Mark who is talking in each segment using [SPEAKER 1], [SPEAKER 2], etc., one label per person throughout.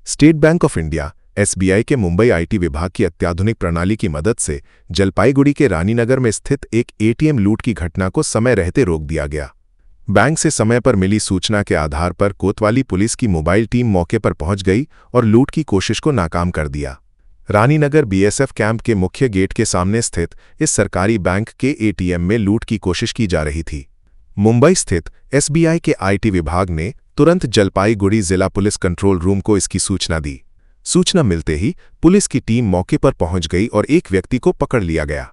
[SPEAKER 1] State bank of India SBI के Mumbai IT विभाग की अत्याधुनिक प्रणाली की मदद से जलपाईगुड़ी के रानीनगर में स्थित एक एटीएम लूट की घटना को समय रहते रोक दिया गया। बैंक से समय पर मिली सूचना के आधार पर कोतवाली पुलिस की मोबाइल टीम मौके पर पहुंच गई और लूट की कोशिश को नाकाम कर दिया। रानीनगर बीएसएफ कैंप के मुख्य गेट के सामने स्थित इस सरकारी बैंक के एटीएम में लूट की कोशिश की जा रही थी। मुंबई स्थित एसबीआई के आईटी विभाग ने तुरंत जलपाईगुड़ी जिला पुलिस कंट्रोल रूम को इसकी सूचना दी। सूचना मिलते ही पुलिस की टीम मौके पर पहुंच गई और एक व्यक्ति को पकड़ लिया गया।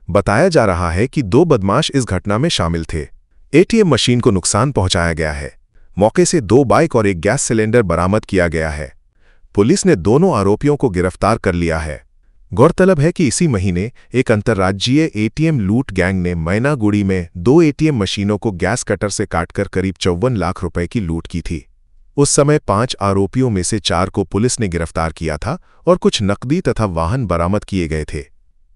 [SPEAKER 1] बताया जा रहा है कि 2 बदमाश इस घटना में शामिल थे। एटीएम मशीन को नुकसान पहुंचाया गया है। मौके से 2 बाइक और एक गैस सिलेंडर बरामद किया गया है। पुलिस ने दोनों आरोपियों को गिरफ्तार कर लिया है। गौरतलब है कि इसी महीने एक अंतर्राज्यीय एटीएम लूट गैंग ने मैनागुड़ी में 2 एटीएम मशीनों को गैस कटर से काटकर करीब 54 लाख रुपए की लूट की थी। उस समय 5 आरोपियों में से 4 को पुलिस ने गिरफ्तार किया था और कुछ नकदी तथा वाहन बरामद किए गए थे।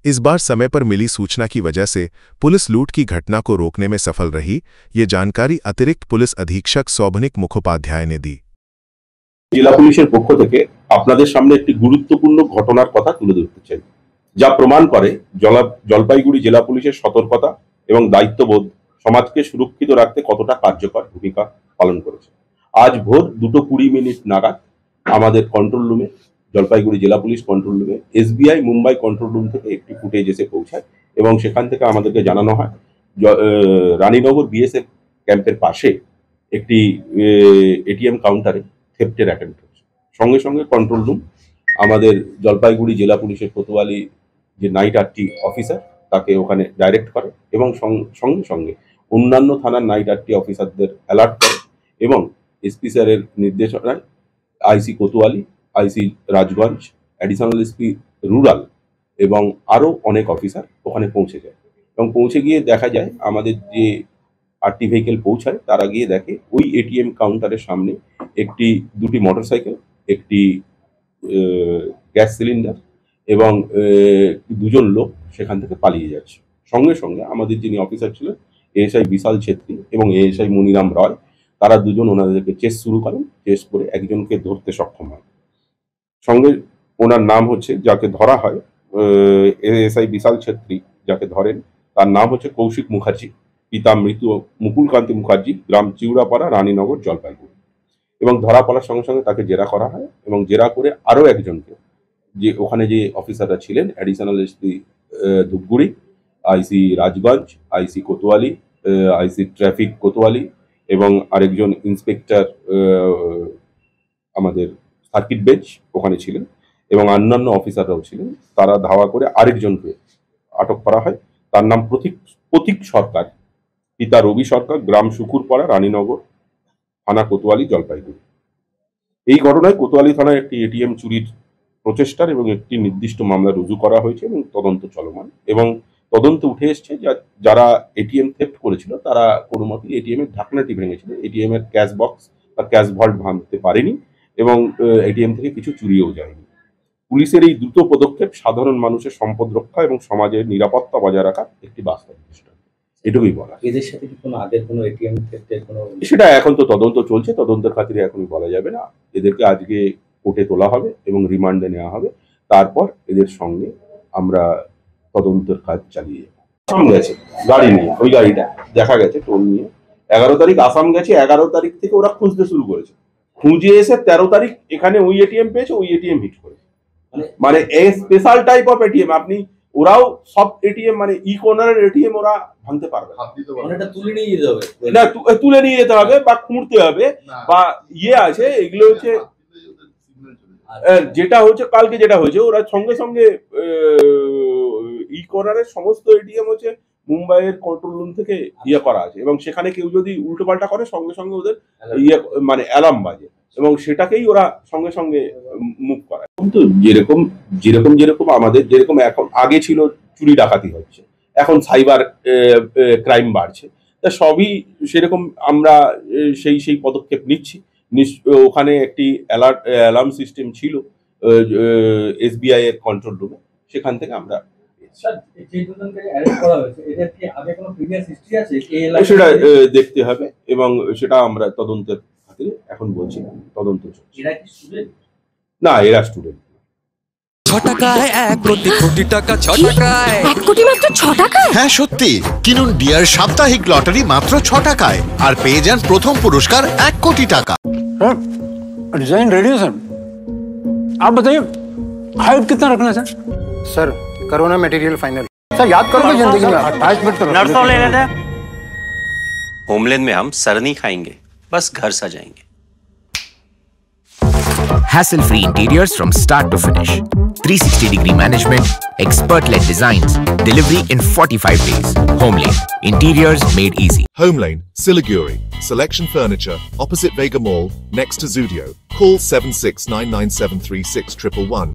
[SPEAKER 1] इस बार समय पर मिली सूचना की वजह से पुलिस लूट की घटना को रोकने में सफल रही। ये जानकारी अतिरिक्त पुलिस अधीक्षक सौभनिक मुखोपाध्याय ने दी।
[SPEAKER 2] জেলা পুলিশের পক্ষ থেকে আপনাদের সামনে একটি গুরুত্বপূর্ণ ঘটনার কথা তুলে ধরতে চাই, যা প্রমাণ করে জলপাইগুড়ি জেলা পুলিশের সতর্কতা এবং দায়িত্ববোধ সমাজকে সুরক্ষিত রাখতে কতটা কার্যকর ভূমিকা পালন করেছে। আজ ভোর 2:20 নাগাদ আমাদের কন্ট্রোল রুমে, জলপাইগুড়ি জেলা পুলিশ কন্ট্রোল রুমে এসবিআই মুম্বাই কন্ট্রোল রুম থেকে একটি ফুটেজ এসে পৌঁছায় এবং সেখান থেকে আমাদেরকে জানানো হয় রানীনগর বিএসএফ ক্যাম্পের পাশে একটি এটিএম কাউন্টারে থেফটের অ্যাটেম্প্ট হচ্ছে। সঙ্গে সঙ্গে কন্ট্রোল রুম আমাদের জলপাইগুড়ি জেলা পুলিশের কোতোয়ালি যে নাইট আরটি অফিসার তাকে ওখানে ডাইরেক্ট করে এবং সঙ্গে সঙ্গে অন্যান্য থানার নাইট আরটি অফিসারদের অ্যালার্ট করে এবং এসপি স্যারের নির্দেশনায় আইসি কোতোয়ালি, আইসি রাজগঞ্জ, অ্যাডিশনাল এসপি রুরাল এবং আরও অনেক অফিসার ওখানে পৌঁছে যায় এবং পৌঁছে গিয়ে দেখা যায় আমাদের যে আরটি ভেহিকেল পৌঁছায় তারা গিয়ে দেখে ওই এটিএম কাউন্টারের সামনে দুটি মোটরসাইকেল, একটি গ্যাস সিলিন্ডার এবং 2 জন লোক সেখান থেকে পালিয়ে যাচ্ছে। সঙ্গে সঙ্গে আমাদের যিনি অফিসার ছিলেন এএসআই বিশাল ছেত্রী এবং এএসআই মনিরাম রয়, তারা দুজন ওনাদেরকে চেস শুরু করেন। চেস করে একজনকে ধরতে সক্ষম হয়। সঙ্গে ওনার নাম হচ্ছে, যাকে ধরা হয় এএসআই বিশাল ছেত্রী, যাকে ধরেন তার নাম হচ্ছে কৌশিক মুখার্জি, পিতা মৃত মুকুলকান্তি মুখার্জি, গ্রাম চিউড়াপাড়া, রানীনগর, জলপাইগুড়ি। এবং ধরা পড়ার সঙ্গে সঙ্গে তাকে জেরা করা হয় এবং জেরা করে আরও একজনকে, যে ওখানে যে অফিসাররা ছিলেন, অ্যাডিশনাল এসপি ধূপগুড়ি, আইসি রাজগঞ্জ, আইসি কোতোয়ালি, আইসি ট্রাফিক কোতোয়ালি এবং আরেকজন ইন্সপেক্টর আমাদের সার্কিট বেঞ্চ ওখানে ছিলেন এবং অন্যান্য অফিসাররাও ছিলেন। তারা ধাওয়া করে আরেকজনকে আটক করা হয়। তার নাম প্রতীক সরকার, পিতা রবি সরকার, গ্রাম শুকুরপাড়া, রানীনগর, থানা কোতোয়ালি, জলপাইগুড়ি। এই ঘটনায় কোতোয়ালি থানায় একটি এটিএম চুরির প্রচেষ্টার এবং একটি নির্দিষ্ট মামলা রুজু করা হয়েছে এবং তদন্ত চলমান এবং তদন্তে উঠে এসছে যারা এটিএম থেফট করেছিল তারা কোনো মতেই এটিএম এর ঢাকনাটি ভেঙেছিল, এটিএম এর ক্যাশ বক্স বা ক্যাশ ভল্ট ভাঙতে পারেনি এবং এটিএম থেকে কিছু চুরিও যায়নি। পুলিশের এই দ্রুত পদক্ষেপ সাধারণ মানুষের সম্পদ রক্ষা এবং সমাজের নিরাপত্তা বজায় রাখার একটি বাস্তব চেষ্টা। এটুকুই বলা।
[SPEAKER 3] এদের সাথে কি কোনো আগের কোনো এটিএম ক্ষেত্রে কোনো,
[SPEAKER 2] সেটা এখন তো তদন্ত চলছে, তদন্তের খাতিরে এখনই বলা যাবে না। এদেরকে আজকে কোর্টে তোলা হবে এবং রিমান্ডে নেওয়া হবে। তারপর এদের সঙ্গে আমরা তদন্তের কাজ চালিয়ে যাব। আসাম গেছে গাড়ি নিয়ে, ওই গাড়িটা দেখা গেছে টোল নিয়ে 11 তারিখ আসাম গেছে। 11 তারিখ থেকে ওরা খুঁজতে শুরু করেছে। খুঁজে এসে 13 তারিখ এখানে ওই এটিএম পেয়েছে, ওই এটিএম হিট করেছে। মানে এই স্পেশাল টাইপ অফ এটিএম, আপনি ওরাও সব এটিএম মানে ই কর্নারের এটিএম ওরা ভাঙতে পারবে না।
[SPEAKER 3] এটা তুলে নিয়ে যেতে হবে,
[SPEAKER 2] না তুলে নিয়ে যেতে হবে বা খুঁড়তে হবে বা আছে। এগুলো হচ্ছে যেটা হচ্ছে কালকে যেটা হয়েছে, ওরা সঙ্গে সঙ্গে ই কর্নারের সমস্ত এটিএম হচ্ছে মুম্বাইয়ের কন্ট্রোল রুম থেকে করা আছে এবং সেখানে কেউ যদি উল্টো পাল্টা করে সঙ্গে সঙ্গে ওদের মানে অ্যালার্ম বাজে এবং সেটাকেই ওরা সঙ্গে সঙ্গে মুভ করায়। কিন্তু যেরকম যেরকম যেরকম আমাদের যেরকম এখন আগে ছিল চুরি ডাকাতি হচ্ছে, এখন সাইবার ক্রাইম বাড়ছে, তা সবই সেরকম আমরা সেই পদক্ষেপ নিচ্ছি। ওখানে একটি অ্যালার্ম সিস্টেম ছিল এসবিআই এর কন্ট্রোল রুমে, সেখান থেকে আমরা সেটা দেখতে হবে এবং সেটা আমরা তদন্তের খাতিরে এখন বলছি তদন্ত চলছে। না, এরা স্টুডেন্ট।
[SPEAKER 4] 6 টাকায় 1 কোটি কোটি টাকা 6 টাকায়
[SPEAKER 5] 1 কোটি মাত্র 6 টাকায়।
[SPEAKER 6] হ্যাঁ সত্যি, কিনুন ডিয়ার সাপ্তাহিক লটারি মাত্র 6 টাকায় আর পেয়ে যান প্রথম পুরস্কার 1 কোটি টাকা।
[SPEAKER 7] सर डिजाइन रेडी है सर, आप बताइए हाइट कितना रखना है सर?
[SPEAKER 8] सर करो ना मटेरियल फाइनल। सर याद करोगे जिंदगी में 28 मिनट तो
[SPEAKER 7] नर्सों ले लेते हैं।
[SPEAKER 9] होमलैंड में हम सर नहीं खाएंगे, बस घर सजाएंगे।
[SPEAKER 10] Hassle-free interiors from start to finish. 360-degree management, expert-led designs, delivery in 45 days. Homelane, interiors made easy.
[SPEAKER 11] Homelane, Siliguri. Selection Furniture, opposite Vega Mall, next to Zudio. Call 7699736111.